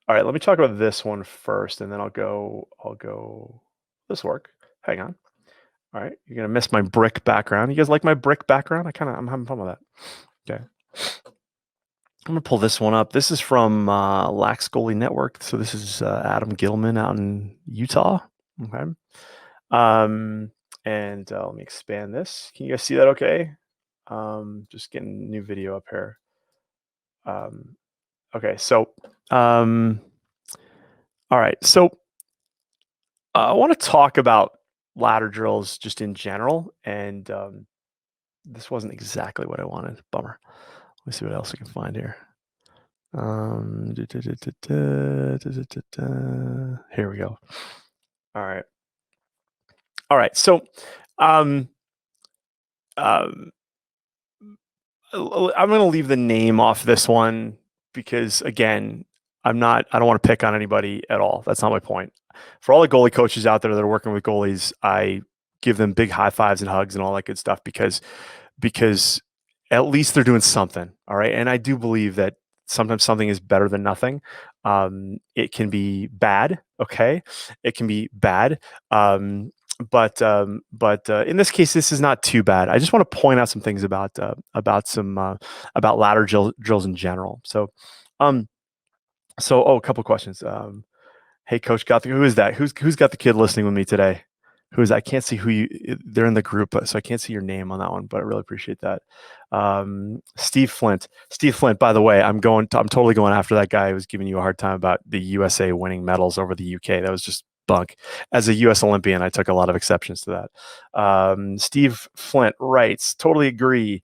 All right, let me talk about this one first, and then I'll go this work. Hang on. All right, you're gonna miss my brick background. You guys like my brick background? I'm having fun with that. Okay. I'm gonna pull this one up. This is from Lax Goalie Network. So this is Adam Gilman out in Utah. Okay. Um, and let me expand this. Can you guys see that? Okay. Just getting new video up here. Um, okay. So, um, all right. So I want to talk about ladder drills just in general, and this wasn't exactly what I wanted. Bummer. Let me see what else I can find here. Here we go. All right. All right. So, um, um, I'm going to leave the name off this one because, again, I don't want to pick on anybody at all. That's not my point. For all the goalie coaches out there that are working with goalies, I give them big high fives and hugs and all that good stuff because at least they're doing something. All right. And I do believe that sometimes something is better than nothing. It can be bad. Okay. It can be bad. But in this case, this is not too bad. I just want to point out some things about ladder drills in general. Um, a couple questions. Hey, Coach, who is that? Who's got the kid listening with me today? Who is that? I can't see who you. They're in the group, so I can't see your name on that one. But I really appreciate that. Steve Flint. Steve Flint. By the way, I'm totally going after that guy who was giving you a hard time about the USA winning medals over the UK. That was just bunk. As a U.S. Olympian, I took a lot of exceptions to that. Steve Flint writes, totally agree.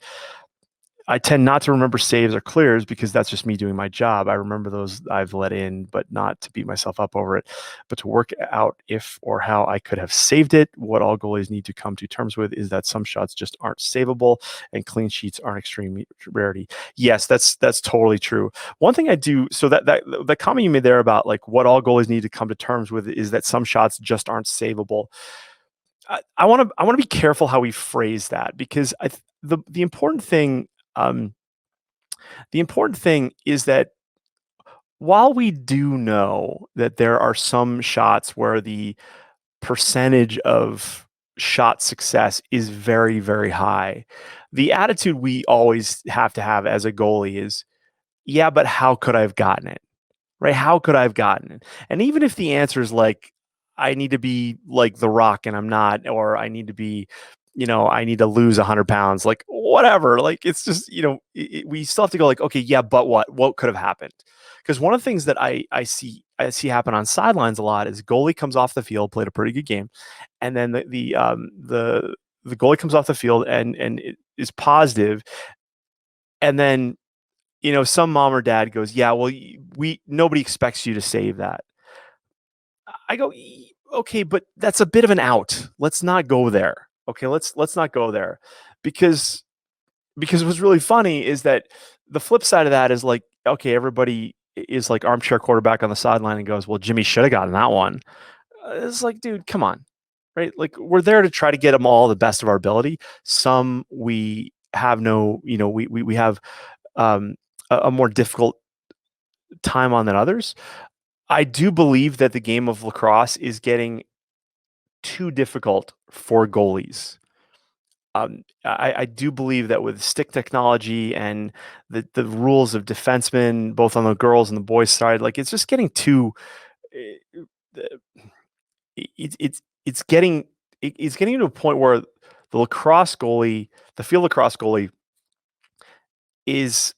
I tend not to remember saves or clears because that's just me doing my job. I remember those I've let in, but not to beat myself up over it, but to work out if or how I could have saved it. What all goalies need to come to terms with is that some shots just aren't savable and clean sheets aren't extreme rarity. Yes, that's totally true. One thing I do, so that the comment you made there about like what all goalies need to come to terms with is that some shots just aren't savable. I want to be careful how we phrase that because the important thing um, the important thing is that while we do know that there are some shots where the percentage of shot success is very, very high, the attitude we always have to have as a goalie is, yeah, but how could I have gotten it? Right? How could I have gotten it? And even if the answer is like, I need to be like The Rock and I'm not, or I need to be, I need to lose 100 pounds, like whatever. Like it's just, we still have to go like, okay, yeah, but what? What could have happened? Because one of the things that I see happen on sidelines a lot is goalie comes off the field, played a pretty good game, and then the goalie comes off the field and it is positive, and then some mom or dad goes, yeah, well, we nobody expects you to save that. I go, okay, but that's a bit of an out. Let's not go there. Okay, let's not go there, because what's really funny is that the flip side of that is like, okay, everybody is like armchair quarterback on the sideline and goes, well, Jimmy should have gotten that one. It's like, dude, come on, right? Like we're there to try to get them all the best of our ability. Some we have no, we have a more difficult time on than others. I do believe that the game of lacrosse is getting too difficult for goalies. I do believe that with stick technology and the rules of defensemen, both on the girls and the boys side, like it's just getting too. uh, it's getting it's getting to a point where the lacrosse goalie, the field lacrosse goalie, is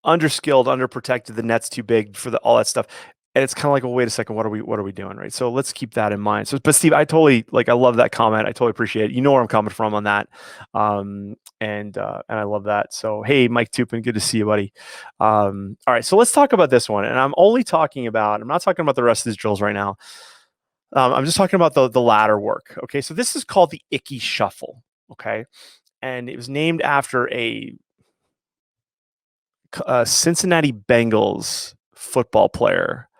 underskilled, underprotected. The net's too big for all that stuff. And it's kind of like, well, wait a second, what are we doing, right? So let's keep that in mind. So, but Steve, I love that comment. I totally appreciate it. You know where I'm coming from on that, and I love that. So, hey, Mike Tupin, good to see you, buddy. All right, so let's talk about this one, and I'm not talking about the rest of these drills right now. I'm just talking about the ladder work. Okay, so this is called the Icky Shuffle. Okay, and it was named after a Cincinnati Bengals football player,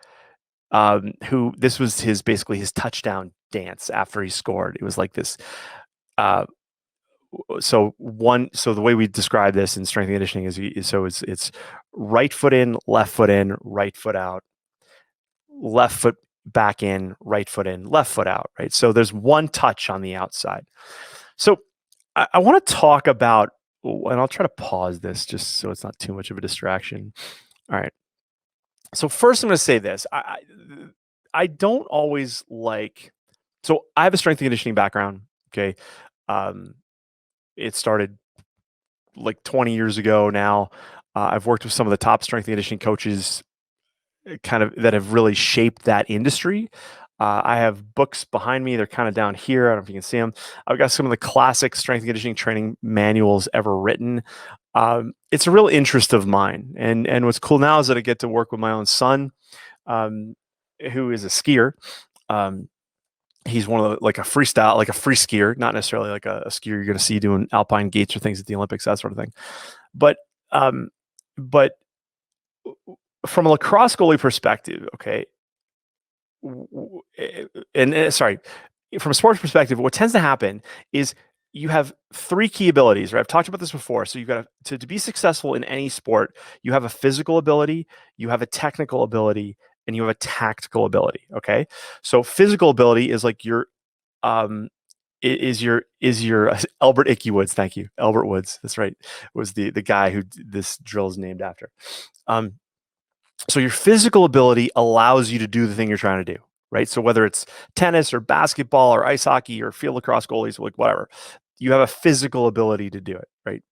who this was basically his touchdown dance after he scored. It was like this. Uh, so the way we describe this in strength and conditioning is it's right foot in, right foot out, left foot back in, right foot in, left foot out, right? So there's one touch on the outside. So I want to talk about, and I'll try to pause this just so it's not too much of a distraction. All right. So first, I'm going to say this: I don't always like. So I have a strength and conditioning background. Okay, um, it started like 20 years ago now. I've worked with some of the top strength and conditioning coaches kind of that have really shaped that industry. I have books behind me. They're kind of down here. I don't know if you can see them. I've got some of the classic strength and conditioning training manuals ever written. It's a real interest of mine. And what's cool now is that I get to work with my own son, um, who is a skier. Um, he's one of the, like a freestyle, like a free skier, not necessarily like a skier you're going to see doing alpine gates or things at the Olympics, that sort of thing. But um, but from a lacrosse goalie perspective, okay, sorry, from a sports perspective, what tends to happen is you have three key abilities, right? I've talked about this before. So you've got to be successful in any sport, you have a physical ability, you have a technical ability, and you have a tactical ability. Okay. So physical ability is like your is your Albert Icky Woods. Thank you. Albert Woods. That's right. Was the guy who this drill is named after. Um, so your physical ability allows you to do the thing you're trying to do, right? So whether it's tennis or basketball or ice hockey or field lacrosse goalies, like whatever, you have a physical ability to do it, right?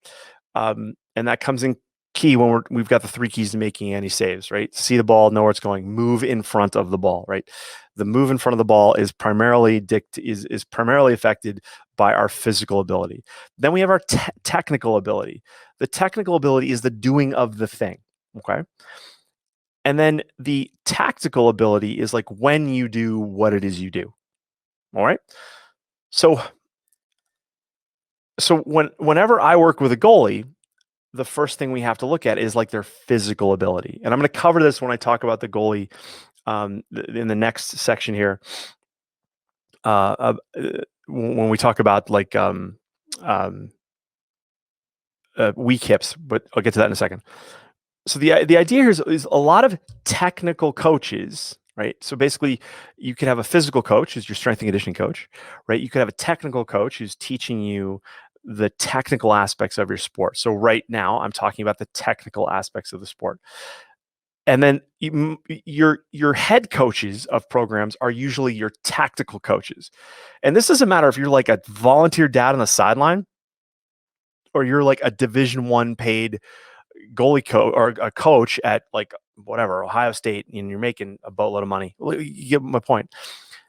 And that comes in key when we've got the three keys to making any saves, right? See the ball, know where it's going, move in front of the ball, right? The move in front of the ball is primarily affected by our physical ability. Then we have our technical ability. The technical ability is the doing of the thing, okay? And then the tactical ability is like when you do what it is you do. All right. So whenever I work with a goalie, the first thing we have to look at is like their physical ability. And I'm going to cover this when I talk about the goalie in the next section here. When we talk about like weak hips, but I'll get to that in a second. So the idea here is a lot of technical coaches, right? So basically, you could have a physical coach who's your strength and conditioning coach, right? You could have a technical coach who's teaching you the technical aspects of your sport. So right now, I'm talking about the technical aspects of the sport. And then your head coaches of programs are usually your tactical coaches. And this doesn't matter if you're like a volunteer dad on the sideline or you're like a Division I paid goalie coach or a coach at like whatever Ohio State, and you're making a boatload of money. You get my point.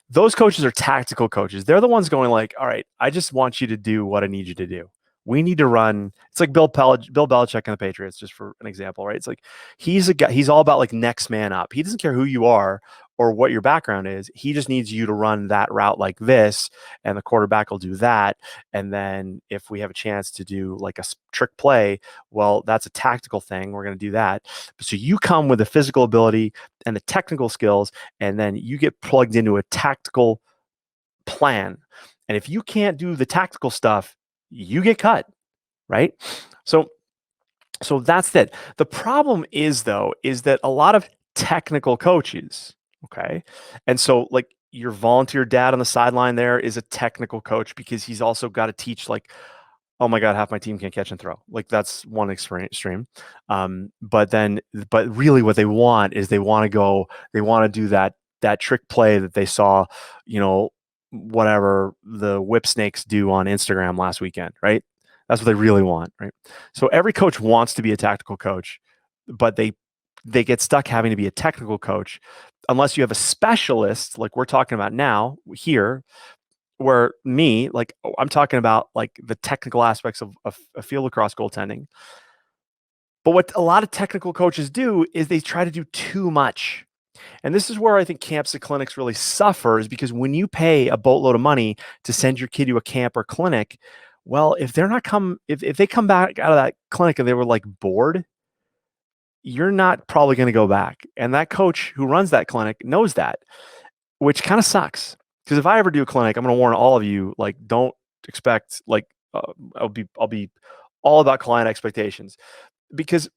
Those coaches are tactical coaches. They're the ones going like, all right, I just want you to do what I need you to do. We need to run. It's like Bill Belichick and the Patriots, just for an example, right? It's like he's a guy. He's all about like next man up. He doesn't care who you are or what your background is. He just needs you to run that route like this, and the quarterback will do that. And then if we have a chance to do like a trick play, well, that's a tactical thing. We're going to do that. So you come with the physical ability and the technical skills, and then you get plugged into a tactical plan. And if you can't do the tactical stuff, you get cut, right? So that's that. The problem is though, is that a lot of technical coaches, okay, and so like your volunteer dad on the sideline there is a technical coach because he's also got to teach like, oh my God, half my team can't catch and throw. Like that's one extreme. But really what they want is they want to do that trick play that they saw, whatever the whip snakes do on Instagram last weekend, right? That's what they really want, right? So every coach wants to be a tactical coach, but they get stuck having to be a technical coach unless you have a specialist like we're talking about now here, where I'm talking about like the technical aspects of field lacrosse goaltending. But what a lot of technical coaches do is they try to do too much. And this is where I think camps and clinics really suffer, is because when you pay a boatload of money to send your kid to a camp or clinic, well, if they come back out of that clinic and they were like bored, you're not probably going to go back. And that coach who runs that clinic knows that, which kind of sucks. Because if I ever do a clinic, I'm going to warn all of you, like, don't expect like I'll be all about client expectations, because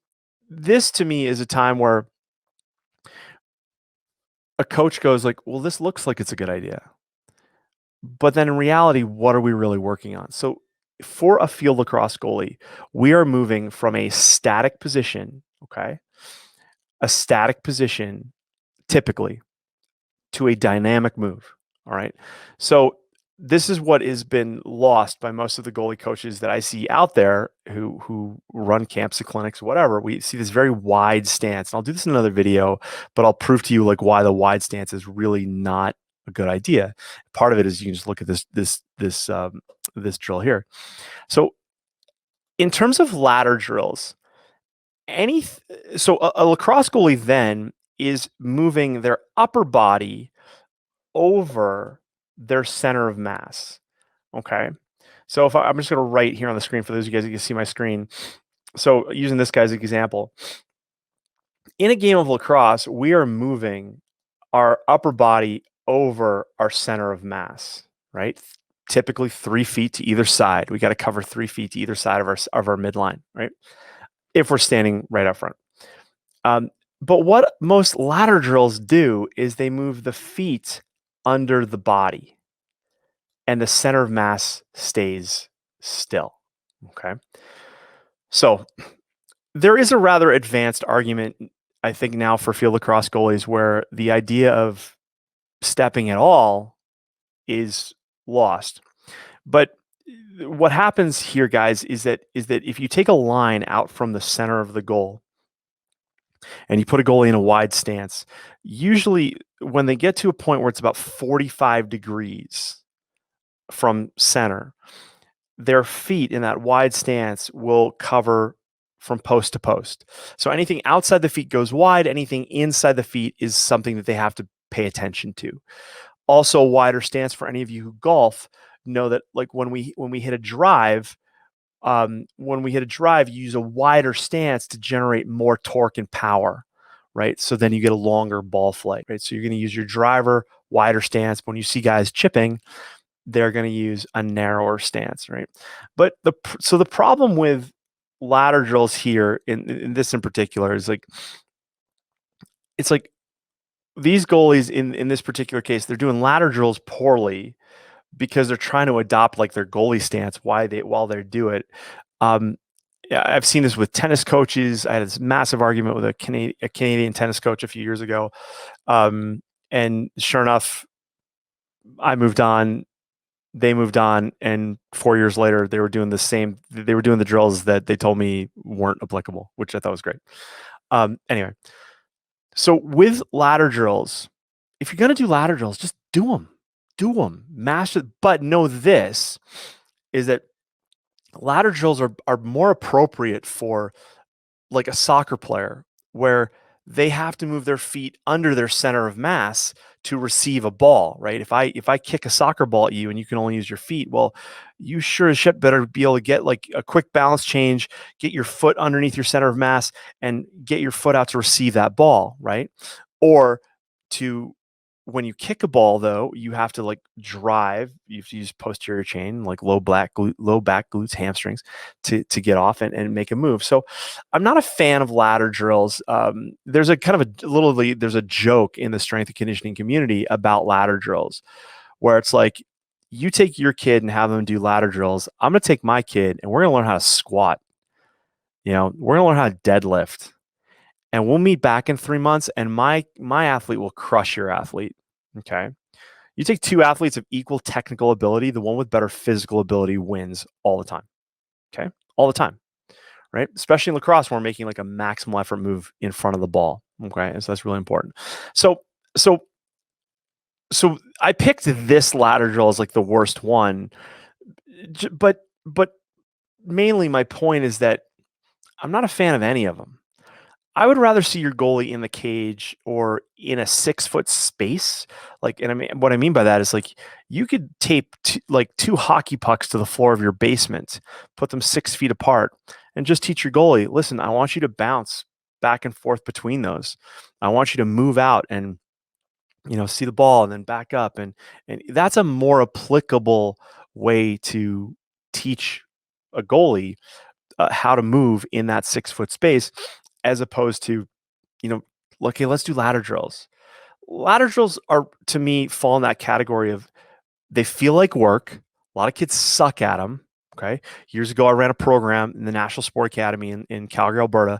this to me is a time where a coach goes like, well, this looks like it's a good idea. But then in reality, what are we really working on? So for a field lacrosse goalie, we are moving from a static position, okay, a static position typically to a dynamic move. All right. So this is what has been lost by most of the goalie coaches that I see out there who run camps and clinics, whatever. We see this very wide stance. And I'll do this in another video, but I'll prove to you like why the wide stance is really not a good idea. Part of it is you can just look at this drill here. So in terms of ladder drills, a lacrosse goalie then is moving their upper body over their center of mass. Okay. So I'm just going to write here on the screen for those of you guys who can see my screen. So using this guy's example, in a game of lacrosse, we are moving our upper body over our center of mass, right? Typically 3 feet to either side. We got to cover 3 feet to either side of our midline, right? If we're standing right up front. But what most ladder drills do is they move the feet under the body and the center of mass stays still. Okay. So there is a rather advanced argument, I think, now for field lacrosse goalies where the idea of stepping at all is lost. But what happens here, guys, is that if you take a line out from the center of the goal and you put a goalie in a wide stance, usually when they get to a point where it's about 45 degrees from center, their feet in that wide stance will cover from post to post. So anything outside the feet goes wide, anything inside the feet is something that they have to pay attention to. Also, a wider stance for any of you who golf know that like when we hit a drive, you use a wider stance to generate more torque and power, right? So then you get a longer ball flight, right? So you're going to use your driver, wider stance. When you see guys chipping, they're going to use a narrower stance, right? But the problem with ladder drills here in this in particular is like, it's like these goalies in this particular case, they're doing ladder drills poorly because they're trying to adopt like their goalie stance while they do it. Yeah, I've seen this with tennis coaches. I had this massive argument with a Canadian tennis coach a few years ago. And sure enough, I moved on, they moved on, and 4 years later, they were doing the same. They were doing the drills that they told me weren't applicable, which I thought was great. Anyway, so with ladder drills, if you're going to do ladder drills, just do them, master. But know this is that ladder drills are more appropriate for like a soccer player where they have to move their feet under their center of mass to receive a ball, right? If I kick a soccer ball at you and you can only use your feet, well, you sure as shit better be able to get like a quick balance change, get your foot underneath your center of mass and get your foot out to receive that ball, right? Or to when you kick a ball, though, you have to like drive. You have to use posterior chain, like low back glutes, hamstrings, to get off and make a move. So, I'm not a fan of ladder drills. There's a kind of there's a joke in the strength and conditioning community about ladder drills, where it's like you take your kid and have them do ladder drills. I'm going to take my kid and we're going to learn how to squat. We're going to learn how to deadlift. And we'll meet back in 3 months, and my athlete will crush your athlete. Okay. You take two athletes of equal technical ability, the one with better physical ability wins all the time. Okay. All the time. Right. Especially in lacrosse, where we're making like a maximal effort move in front of the ball. Okay. So that's really important. So I picked this ladder drill as like the worst one. But mainly my point is that I'm not a fan of any of them. I would rather see your goalie in the cage or in a 6-foot space. Like, and I mean, what I mean by that is like you could tape like two hockey pucks to the floor of your basement, put them 6 feet apart, and just teach your goalie, listen, I want you to bounce back and forth between those. I want you to move out and see the ball and then back up, and that's a more applicable way to teach a goalie how to move in that 6-foot space, as opposed to, okay, let's do ladder drills. ladder drills are, to me, fall in that category of they feel like work. A lot of kids suck at them. Okay. Years ago, I ran a program in the National Sport Academy in Calgary, Alberta,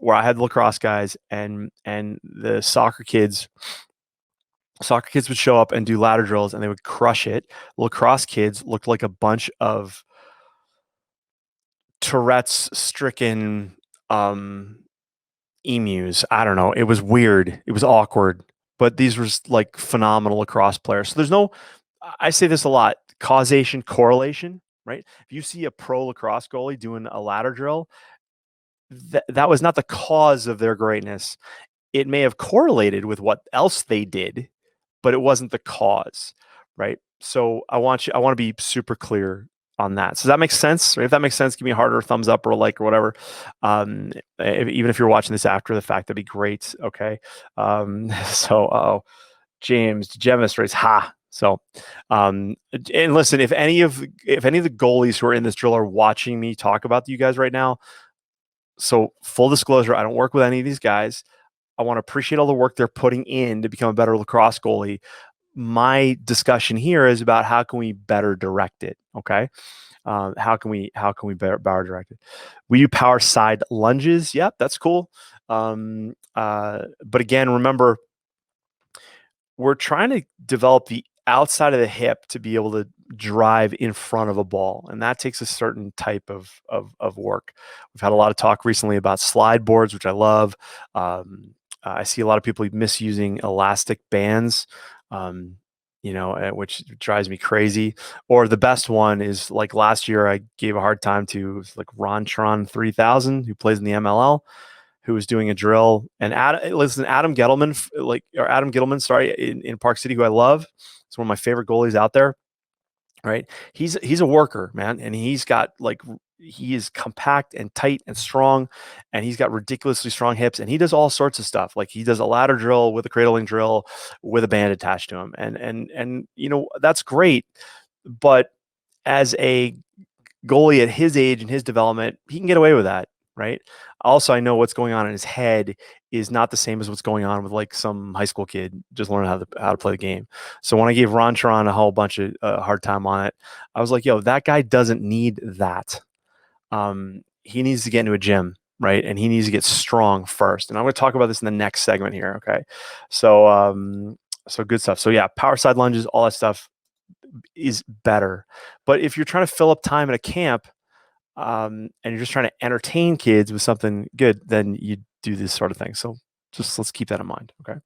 where I had lacrosse guys and the soccer kids would show up and do ladder drills and they would crush it. Lacrosse kids looked like a bunch of Tourette's stricken emus. I don't know. It was weird. It was awkward. But these were like phenomenal lacrosse players. So there's no, I say this a lot, causation, correlation, right? If you see a pro lacrosse goalie doing a ladder drill, that was not the cause of their greatness. It may have correlated with what else they did, but it wasn't the cause, right? So I want to be super clear on that. So that makes sense. Right? If that makes sense, give me a harder thumbs up or a like or whatever. Even if you're watching this after the fact, that'd be great. Okay. So James Gemis race ha. So and listen, if any of the goalies who are in this drill are watching me talk about you guys right now, so full disclosure, I don't work with any of these guys. I want to appreciate all the work they're putting in to become a better lacrosse goalie. My discussion here is about how can we better direct it. Okay. How can we better direct it? We do power side lunges. Yep, that's cool. But again, remember, we're trying to develop the outside of the hip to be able to drive in front of a ball, and that takes a certain type of work. We've had a lot of talk recently about slide boards, which I love. I see a lot of people misusing elastic bands, which drives me crazy. Or the best one is like last year, I gave a hard time to like Ron Tron 3000, who plays in the MLL, who was doing a drill. And Adam Gittleman, sorry, in Park City, who I love. It's one of my favorite goalies out there. Right. He's a worker, man. And he is compact and tight and strong, and he's got ridiculously strong hips, and he does all sorts of stuff. Like he does a ladder drill with a cradling drill with a band attached to him. And that's great. But as a goalie at his age and his development, he can get away with that, right? Also, I know what's going on in his head is not the same as what's going on with like some high school kid just learning how to play the game. So when I gave Ron Charon a whole bunch of hard time on it, I was like, yo, that guy doesn't need that. He needs to get into a gym, right? And he needs to get strong first. And I'm going to talk about this in the next segment here. Okay. So good stuff. So yeah, power side lunges, all that stuff is better. But if you're trying to fill up time at a camp, and you're just trying to entertain kids with something good, then you do this sort of thing. So just let's keep that in mind. Okay.